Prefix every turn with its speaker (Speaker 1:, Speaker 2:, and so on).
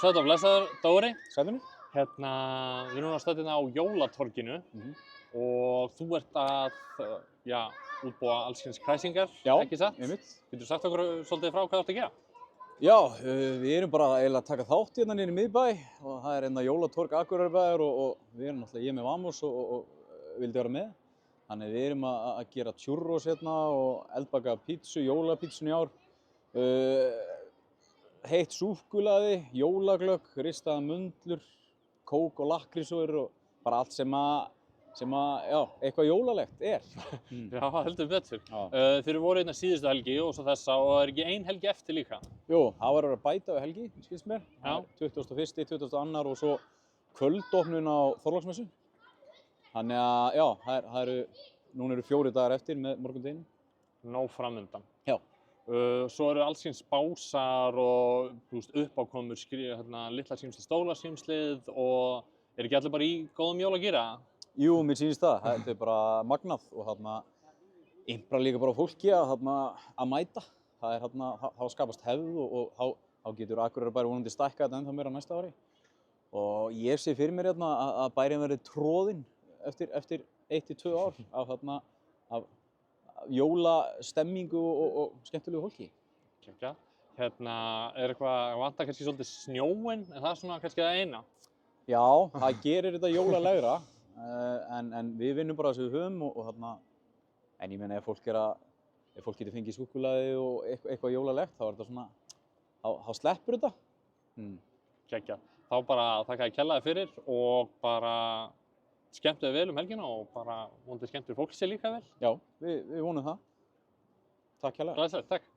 Speaker 1: Sæll og blessaður, Dóri.
Speaker 2: Sætunni?
Speaker 1: Við erum núna stödd hérna á Jólatorginu og þú ert að, útbúa alls kyns kræsingar,
Speaker 2: Já,
Speaker 1: ekki satt?
Speaker 2: einmitt.
Speaker 1: Geturðu sagt okkur svolítið frá hvað þú ert að gera?
Speaker 2: Já, við erum bara eiginlega að taka þátt hérna niður í miðbæ og það er hérna Jólatorg Akureyrarbæjar og við erum náttúrulega ég með Vamos og vildi vera með. Þannig við erum að gera churros hérna og eldbaka pítsu, jólapítsun í ár. Heitt súkkulaði, jólaglögg, ristaðar mundlur, kók og lakkrísur og bara allt sem eitthvað jólalegt er.
Speaker 1: Já, heldur betur.
Speaker 2: Já.
Speaker 1: Þeir voru hérna síðustu helgi og svo þessa og það er ekki ein helgi eftir líka.
Speaker 2: Jú, það var að bæta við helgi, skilst mér.
Speaker 1: Já.
Speaker 2: 21., 22. og svo kvöldopnun á Þorláksmessu. Þannig að, já, núna eru 4 dagar eftir með morgundeginum.
Speaker 1: Nóg framundan.
Speaker 2: Já.
Speaker 1: Svo eru alls kyns básar og uppákomur, litla símslið, stóla símslið og er ekki allir bara í góðum jólagýra?
Speaker 2: Jú, mér sýnist það. Þetta er bara magnað og imprar líka bara á fólki að mæta. Það skapast hefð og þá getur Akureyrarbær vonandi stækkað þetta ennþá meira næsta ári. Og ég sé fyrir mér hérna að bærinn verði troðinn eftir 1 til 2 ár af jólastemmingu og skemmtilegu fólki.
Speaker 1: Kekja. Er eitthvað, vantar kannski svolítið snjóinn, er það svona kannski það eina?
Speaker 2: Já, það gerir þetta jólalegra, en við vinnum bara þessu við höfum en ég meina ef fólk getur fengið súkkulaði og eitthvað jólalegt, þá er þetta svona, þá sleppur þetta.
Speaker 1: Kekja. Þá bara þakka ég kærlega fyrir og bara skemmtu þið vel helgina og bara vonandi skemmtir fólk sér líka vel.
Speaker 2: Já, við vonum það. Takk kærlega.
Speaker 1: Glæsilegt, takk.